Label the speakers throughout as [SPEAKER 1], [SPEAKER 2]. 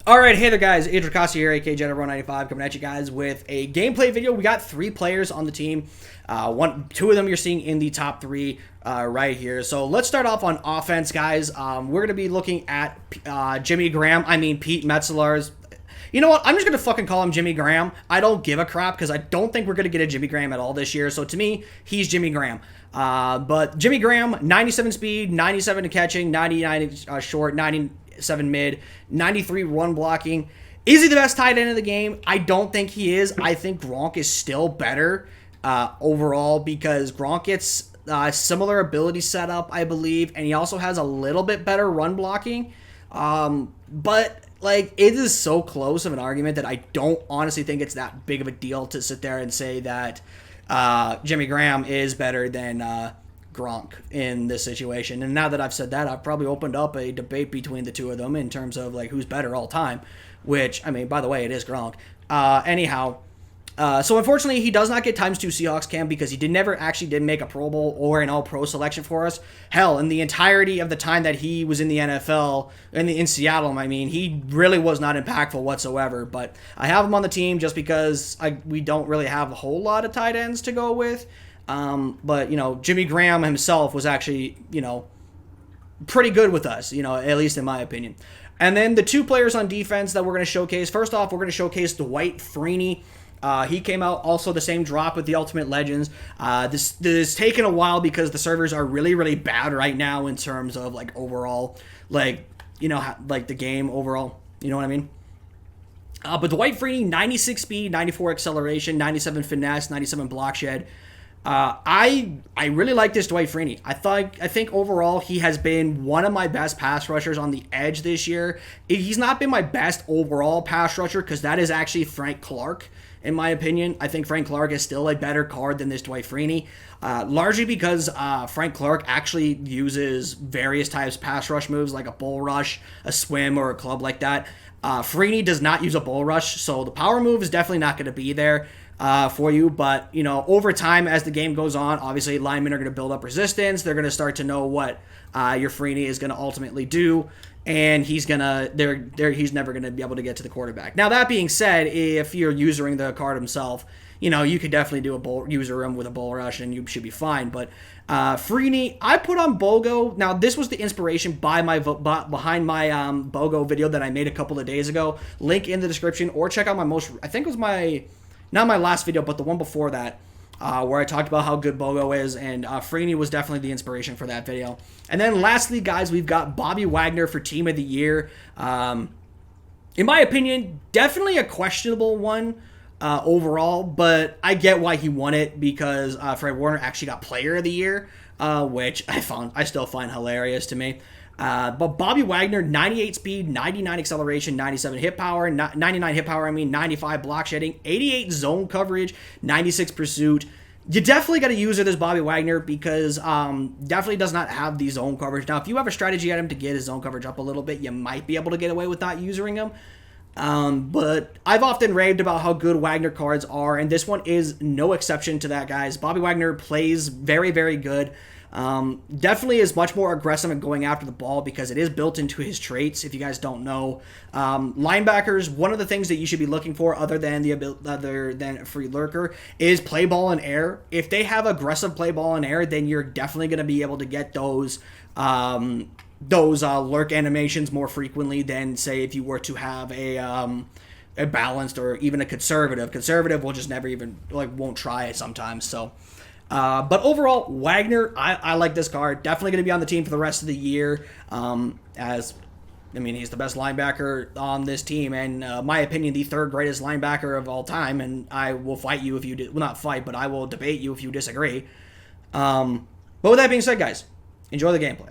[SPEAKER 1] Alright, hey there guys, Adrian Costa here, aka Jedi95, coming at you guys with a gameplay video. We got 3 players on the team. Two of them you're seeing in the top 3 right here. So let's start off on offense, guys. We're going to be looking at Pete METZELAARS. You know what? I'm just going to fucking call him Jimmy Graham. I don't give a crap because I don't think we're going to get a Jimmy Graham at all this year. So to me, he's Jimmy Graham. But Jimmy Graham, 97 speed, 97 catching, 99 short, 97 mid, 93 run blocking. Is he the best tight end of the game? I don't think he is. I think Gronk is still better overall because Gronk gets similar ability setup, I believe, and he also has a little bit better run blocking. But like, it is so close of an argument that I don't honestly think it's that big of a deal to sit there and say that Jimmy Graham is better than Gronk in this situation. And now that I've said that, I've probably opened up a debate between the two of them in terms of like who's better all time, which, I mean, by the way, it is Gronk. So unfortunately, he does not get ×2 Seahawks cam because he never actually did make a Pro Bowl or an All-Pro selection for us. Hell, in the entirety of the time that he was in the NFL, in Seattle, I mean, he really was not impactful whatsoever. But I have him on the team just because we don't really have a whole lot of tight ends to go with. But, you know, Jimmy Graham himself was actually, you know, pretty good with us, you know, at least in my opinion. And then the 2 players on defense that we're going to showcase. First off, we're going to showcase DWIGHT FREENEY. He came out also the same drop with the Ultimate Legends. This is taking a while because the servers are really, really bad right now in terms of like overall, like, you know, like the game overall, you know what I mean? But DWIGHT FREENEY, 96 speed, 94 acceleration, 97 finesse, 97 block shed. I really like this DWIGHT FREENEY. I think overall he has been one of my best pass rushers on the edge this year. He's not been my best overall pass rusher because that is actually Frank Clark. In my opinion, I think Frank Clark is still a better card than this DWIGHT FREENEY, largely because Frank Clark actually uses various types of pass rush moves like a bull rush, a swim, or a club like that. FREENEY does not use a bull rush, so the power move is definitely not going to be there for you. But, you know, over time as the game goes on, obviously linemen are going to build up resistance. They're going to start to know what your FREENEY is going to ultimately do. And he's never gonna be able to get to the quarterback. Now that being said, if you're using the card himself, you know you could definitely do user him with a bull rush and you should be fine. But FREENEY, I put on BOGO. Now this was the inspiration behind my BOGO video that I made a couple of days ago. Link in the description, or check out I think it was not my last video, but the one before that. Where I talked about how good BOGO is, and FREENEY was definitely the inspiration for that video. And then lastly, guys, we've got Bobby Wagner for Team of the Year. In my opinion, definitely a questionable one overall, but I get why he won it because Fred Warner actually got Player of the Year, which I still find hilarious to me. But Bobby Wagner, 98 speed, 99 acceleration, 97 hit power, 99 hit power, 95 block shedding, 88 zone coverage, 96 pursuit. You definitely got to use it as Bobby Wagner because definitely does not have the zone coverage. Now, if you have a strategy item to get his zone coverage up a little bit, you might be able to get away with not using him. But I've often raved about how good Wagner cards are, and this one is no exception to that, guys. Bobby Wagner plays very, very good. Definitely is much more aggressive in going after the ball because it is built into his traits. If you guys don't know, linebackers, one of the things that you should be looking for other than free lurker is play ball in air. If they have aggressive play ball in air, then you're definitely going to be able to get those lurk animations more frequently than, say, if you were to have a balanced or even a conservative. Conservative will just never even won't try it sometimes. So. But overall, Wagner, I like this card. Definitely going to be on the team for the rest of the year. He's the best linebacker on this team, and my opinion, the 3rd greatest linebacker of all time. And I will fight you if you well, not fight, but I will debate you if you disagree. But with that being said, guys, enjoy the gameplay.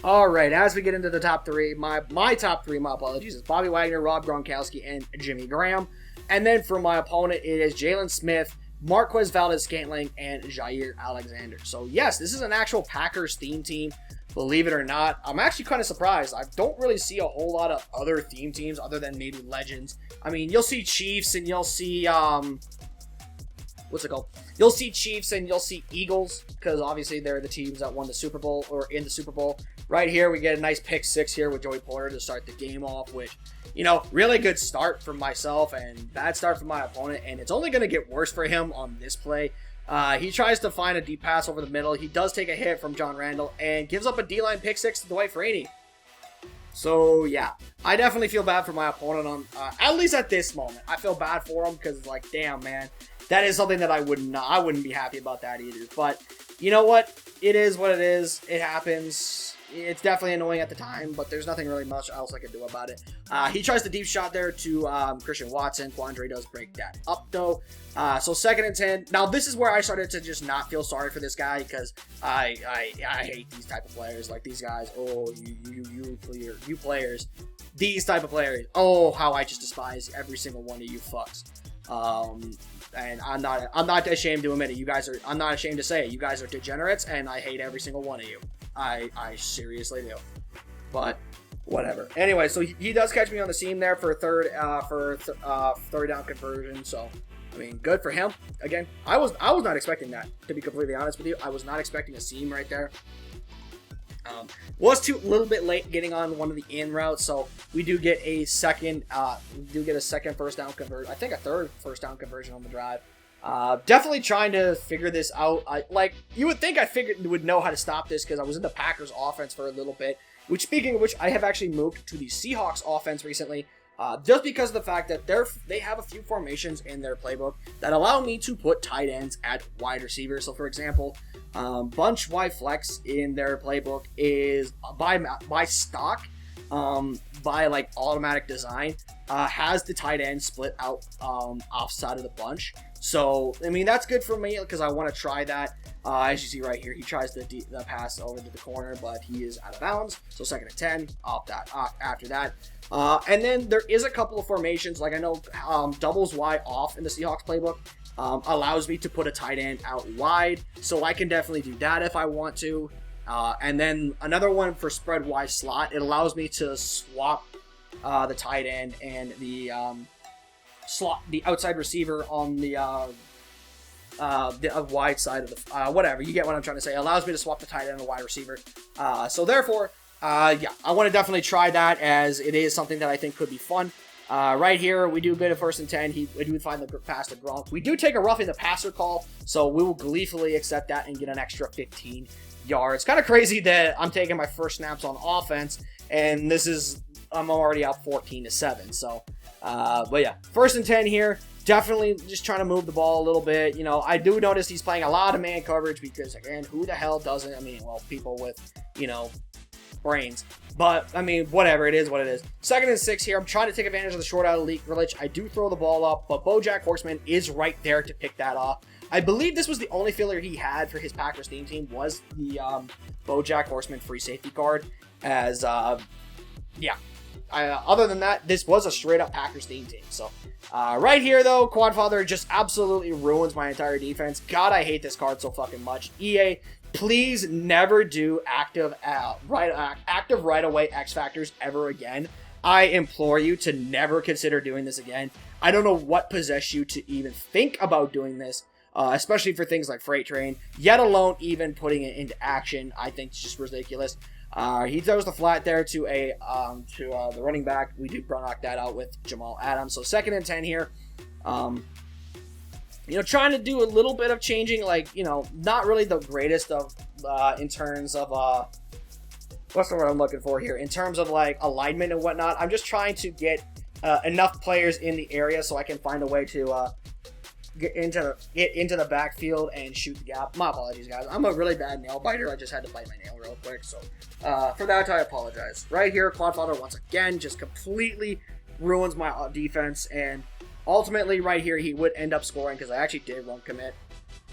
[SPEAKER 1] All right, as we get into the top 3, my top 3, my apologies, is Bobby Wagner, Rob Gronkowski, and Jimmy Graham. And then for my opponent, it is Jalen Smith, Marquez Valdes-Scantling, and Jair Alexander. So yes, this is an actual Packers theme team, believe it or not. I'm actually kind of surprised. I don't really see a whole lot of other theme teams other than maybe Legends. I mean, you'll see Chiefs and you'll see what's it called? You'll see Chiefs and you'll see Eagles, because obviously they're the teams that won the Super Bowl or in the Super Bowl. Right here, we get a nice pick 6 here with Joey Porter to start the game off, which, you know, really good start from myself and bad start from my opponent, and it's only going to get worse for him on this play. He tries to find a deep pass over the middle. He does take a hit from John Randall and gives up a D-line pick 6 to Dwight Freeney. So, yeah, I definitely feel bad for my opponent on, at least at this moment. I feel bad for him because it's like, damn, man, that is something that I wouldn't be happy about that either. But you know what? It is what it is. It happens. It's definitely annoying at the time, but there's nothing really much else I can do about it. He tries the deep shot there to Christian Watson. Quandre does break that up, though. So 2nd and 10. Now, this is where I started to just not feel sorry for this guy, because I hate these type of players. Like, these guys, oh, you players. These type of players. Oh, how I just despise every single one of you fucks. And I'm not ashamed to admit it. I'm not ashamed to say it. You guys are degenerates, and I hate every single one of you. I seriously do. But whatever. Anyway, so he does catch me on the seam there for a third down conversion. So I mean, good for him. Again, I was not expecting that, to be completely honest with you. I was not expecting a seam right there. Was a little bit late getting on one of the in routes, so we do get a second first down conversion. I think a third first down conversion on the drive. Definitely trying to figure this out. You would think I would know how to stop this, because I was in the Packers offense for a little bit. Which, speaking of which, I have actually moved to the Seahawks offense recently. Just because of the fact that they have a few formations in their playbook that allow me to put tight ends at wide receiver. So, for example, bunch wide flex in their playbook is by stock, by like automatic design, has the tight end split out offside of the bunch. So, I mean, that's good for me because I want to try that. As you see right here, he tries the pass over to the corner, but he is out of bounds. So 2nd and 10, after that. And then there is a couple of formations, like I know doubles wide off in the Seahawks playbook allows me to put a tight end out wide. So I can definitely do that if I want to. And then another one for spread wide slot, it allows me to swap the tight end and the outside receiver on the wide side of the whatever, you get what I'm trying to say. It allows me to swap the tight end and the wide receiver. So therefore, yeah, I want to definitely try that, as it is something that I think could be fun. Right here, we do a bit of 1st and 10. We do find the pass to Gronk. We do take a roughing the passer call, so we will gleefully accept that and get an extra 15 yards. It's kind of crazy that I'm taking my first snaps on offense, and I'm already out 14-7. So, but yeah, 1st and 10 here. Definitely just trying to move the ball a little bit. You know, I do notice he's playing a lot of man coverage because, again, who the hell doesn't? I mean, well, people with, brains. But, I mean, whatever. It is what it is. 2nd and 6 here. I'm trying to take advantage of the short out of leverage. I do throw the ball up, but BoJack Horseman is right there to pick that off. I believe this was the only failure he had for his Packers theme team was the BoJack Horseman free safety card. As, yeah. Other than that, this was a straight-up Packers theme team. So, right here, though, Quadfather just absolutely ruins my entire defense. God, I hate this card so fucking much. EA, please never do active right-away X Factors ever again. I implore you to never consider doing this again. I don't know what possessed you to even think about doing this, especially for things like Freight Train, yet alone even putting it into action. I think it's just ridiculous. He throws the flat there to the running back. We do knock that out with Jamal Adams. So 2nd and 10 here. Trying to do a little bit of changing, not really the greatest of in terms of what's the word I'm looking for here? In terms of alignment and whatnot. I'm just trying to get enough players in the area so I can find a way to get into the backfield and shoot the gap. My apologies, guys. I'm a really bad nail biter. I just had to bite my nail real quick. So for that, I apologize. Right here, Quadfather once again just completely ruins my defense. And ultimately, right here, he would end up scoring because I actually did run commit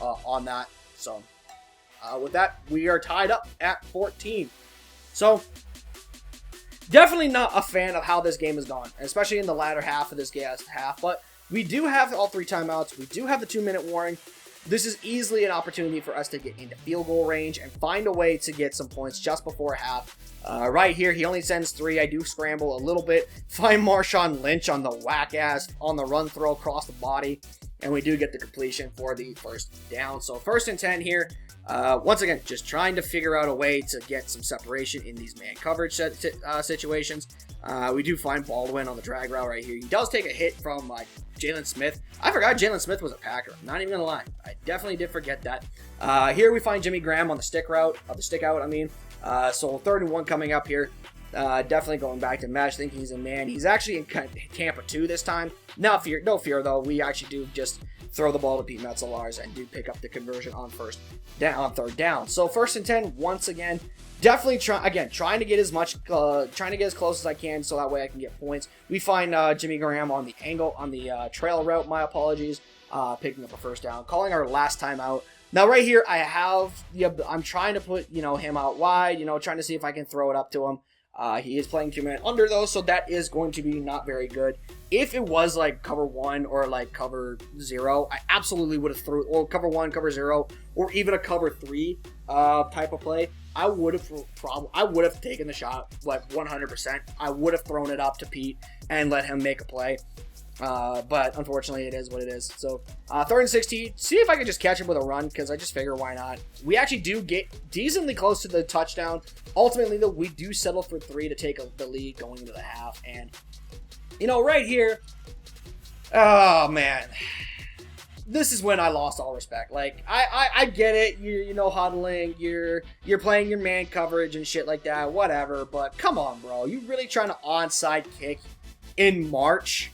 [SPEAKER 1] on that. So with that, we are tied up at 14. So definitely not a fan of how this game has gone, especially in the latter half of this half. But we do have all 3 timeouts. We do have the 2-minute warning. This is easily an opportunity for us to get into field goal range and find a way to get some points just before half. Right here, he only sends 3. I do scramble a little bit. Find Marshawn Lynch on the whack-ass on the run throw across the body. and we do get the completion for the first down. So 1st and 10 here. Once again, just trying to figure out a way to get some separation in these man coverage situations. We do find Baldwin on the drag route right here. He does take a hit from Jalen Smith. I forgot Jalen Smith was a Packer. I'm not even gonna lie. I definitely did forget that. Here we find Jimmy Graham on the stick out. So 3rd and 1 coming up here. Definitely going back to mesh, thinking he's a man. He's actually in Tampa 2 this time. No fear though. We actually do just throw the ball to Pete METZELAARS and do pick up the conversion on 3rd down. So 1st and 10 once again. Definitely trying to get as close as I can so that way I can get points. We find Jimmy Graham on the angle on the trail route. My apologies. Picking up a 1st down, calling our last time out. Now right here I'm trying to put him out wide. Trying to see if I can throw it up to him. He is playing 2-man under though, so that is going to be not very good. If it was like cover 1 or like cover 0, I absolutely would have threw, or cover 1, cover 0, or even a cover 3 type of play. I would have taken the shot like 100%. I would have thrown it up to Pete and let him make a play. But unfortunately, it is what it is. So 3rd and 16. See if I can just catch him with a run, because I just figure why not. We actually do get decently close to the touchdown. Ultimately, though, we do settle for 3 to take the lead going into the half. And right here, oh man, this is when I lost all respect. Like I get it. You're huddling. You're playing your man coverage and shit like that. Whatever. But come on, bro. You really trying to onside kick in March?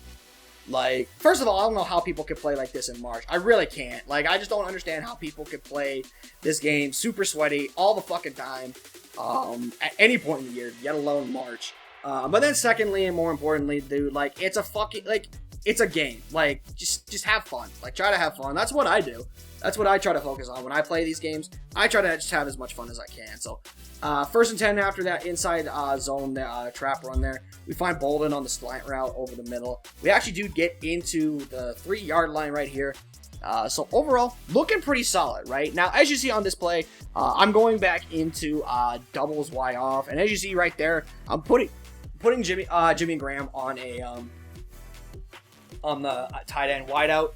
[SPEAKER 1] Like, first of all, I don't know how people could play like this in March. I really can't. Like, I just don't understand how people could play this game super sweaty all the fucking time at any point in the year, let alone March. But then secondly, and more importantly, dude, like, it's a fucking, like, it's a game. Like, just have fun. Like, try to have fun. That's what I do. That's what I try to focus on when I play these games. I try to just have as much fun as I can. So, 1st and 10 after that inside zone trap run there. We find Bolden on the slant route over the middle. We actually do get into the 3-yard line right here. So overall, looking pretty solid, right? Now, as you see on this play, I'm going back into doubles Y off. And as you see right there, I'm putting Jimmy Graham on the tight end wideout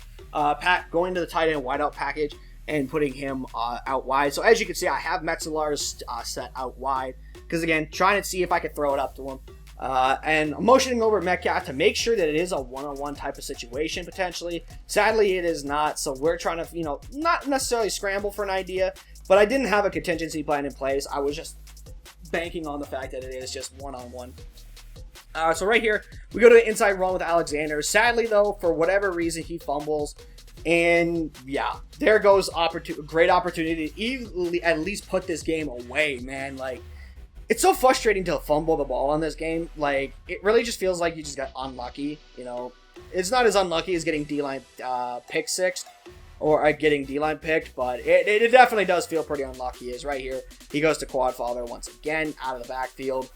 [SPEAKER 1] going to the tight end wideout package and putting him out wide. So as you can see, I have METZELAARS set out wide because, again, trying to see if I could throw it up to him. And I'm motioning over Metcalf to make sure that it is a one-on-one type of situation potentially. Sadly, it is not, so we're trying to, not necessarily scramble for an idea, but I didn't have a contingency plan in place. I was just banking on the fact that it is just one-on-one. So right here, we go to the inside run with Alexander. Sadly, though, for whatever reason, he fumbles. And yeah, there goes great opportunity to at least put this game away, man. Like, it's so frustrating to fumble the ball on this game. Like, it really just feels like you just got unlucky, It's not as unlucky as getting D-line pick sixth or getting D-line picked, but it definitely does feel pretty unlucky. Is right here. He goes to quad father once again out of the backfield.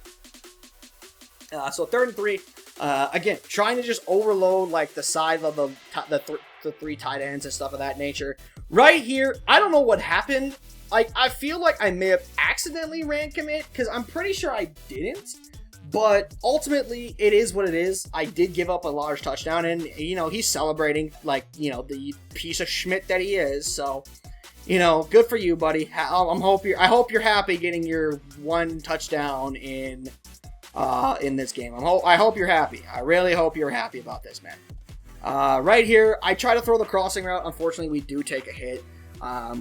[SPEAKER 1] So 3rd and 3. Again, trying to just overload like the side of the 3 tight ends and stuff of that nature. Right here, I don't know what happened. Like, I feel like I may have accidentally ran commit because I'm pretty sure I didn't. But ultimately, it is what it is. I did give up a large touchdown, and he's celebrating like the piece of Schmidt that he is. So, good for you, buddy. I hope you're happy getting your 1 touchdown in this game. I hope you're happy. I really hope you're happy about this, man. Right here, I try to throw the crossing route. Unfortunately, we do take a hit.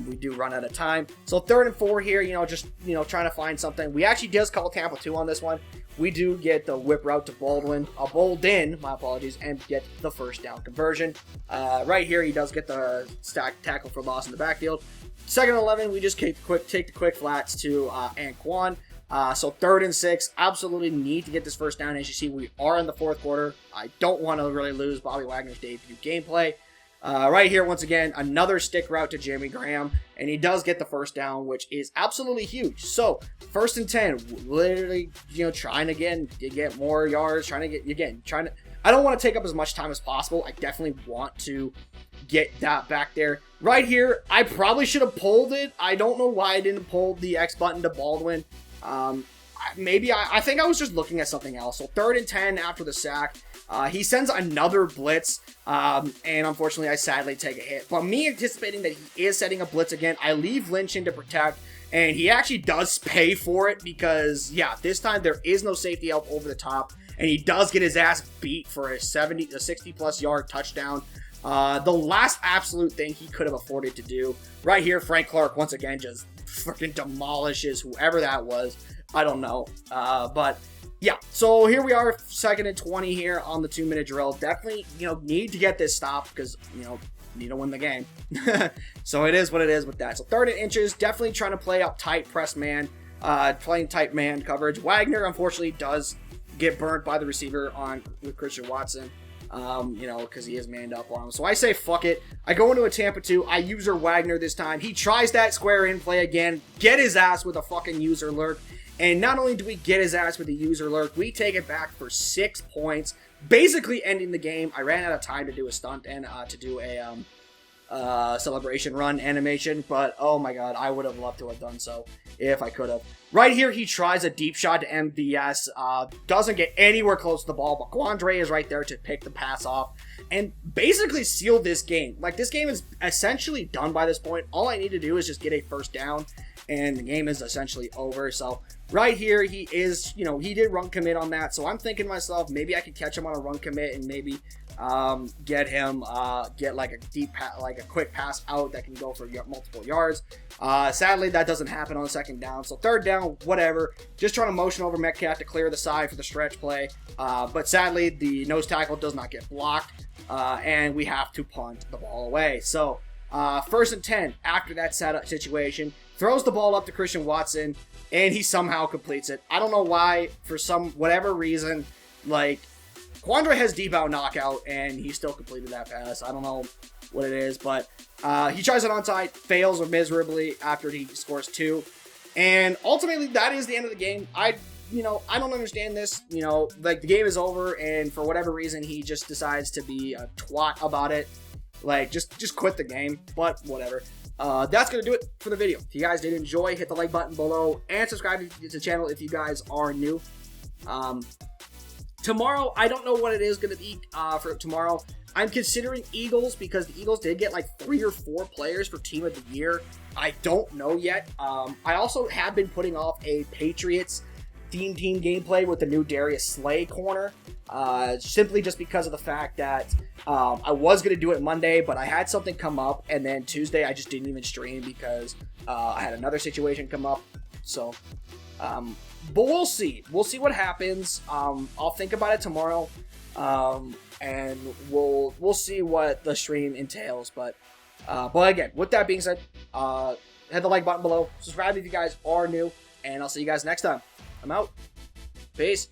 [SPEAKER 1] We do run out of time. So 3rd and 4 here, just trying to find something. We actually does call Tampa 2 on this one. We do get the whip route to Bolden, my apologies, and get the 1st down conversion. Right here, he does get the stack tackle for loss in the backfield. 2nd and 11, we just take the quick flats to Anquan. So 3rd and 6, absolutely need to get this 1st down. As you see, we are in the 4th quarter. I don't want to really lose Bobby Wagner's debut gameplay. Right here, once again, another stick route to Jimmy Graham, and he does get the 1st down, which is absolutely huge. So 1st and 10, literally, trying to get more yards, I don't want to take up as much time as possible. I definitely want to get that back there. Right here, I probably should have pulled it. I don't know why I didn't pull the X button to Baldwin. I think I was just looking at something else. So 3rd and 10 after the sack. He sends another blitz, and unfortunately I sadly take a hit. But me anticipating that he is setting a blitz again, I leave Lynch in to protect, and he actually does pay for it because, yeah, this time there is no safety help over the top, and he does get his ass beat for a 60-plus yard touchdown. The last absolute thing he could have afforded to do. Right here, Frank Clark once again just freaking demolishes whoever that was. I don't know. But yeah, so here we are, 2nd and 20 here on the 2-minute drill. Definitely, need to get this stopped because, need to win the game. So it is what it is with that. So 3rd and inches, definitely trying to play up tight press man, playing tight man coverage. Wagner, unfortunately, does get burnt by the receiver with Christian Watson. Because he is manned up on him. So I say fuck it. I go into a Tampa 2. I user Wagner this time. He tries that square in play again. Get his ass with a fucking user lurk. And not only do we get his ass with a user lurk, we take it back for 6 points, basically ending the game. I ran out of time to do a stunt and to do a celebration run animation, but oh my god, I would have loved to have done so if I could have. Right here, he tries a deep shot to MVS, doesn't get anywhere close to the ball, but Quandre is right there to pick the pass off and basically seal this game. Like, this game is essentially done by this point. All I need to do is just get a first down, and the game is essentially over. So right here, he is, he did run commit on that, so I'm thinking to myself, maybe I could catch him on a run commit and maybe get him, get like a quick pass out that can go for multiple yards. Sadly, that doesn't happen on 2nd down. So 3rd down, whatever. Just trying to motion over Metcalf to clear the side for the stretch play. But sadly, the nose tackle does not get blocked, and we have to punt the ball away. So 1st and 10 after that setup situation, throws the ball up to Christian Watson, and he somehow completes it. I don't know why, for whatever reason, like, Quandre has deep out knockout, and he still completed that pass. I don't know what it is, but he tries it onside, fails miserably after he scores 2. And ultimately, that is the end of the game. I don't understand this. Like, the game is over, and for whatever reason, he just decides to be a twat about it. Like, just quit the game, but whatever. That's going to do it for the video. If you guys did enjoy, hit the like button below, and subscribe to the channel if you guys are new. Tomorrow, I don't know what it is going to be for tomorrow. I'm considering Eagles because the Eagles did get like 3 or 4 players for Team of the Year. I don't know yet. I also have been putting off a Patriots team gameplay with the new Darius Slay corner. Simply just because of the fact that I was going to do it Monday, but I had something come up, and then Tuesday I just didn't even stream because I had another situation come up. So, but we'll see. We'll see what happens. I'll think about it tomorrow, and we'll see what the stream entails. But again, with that being said, hit the like button below. Subscribe if you guys are new, and I'll see you guys next time. I'm out. Peace.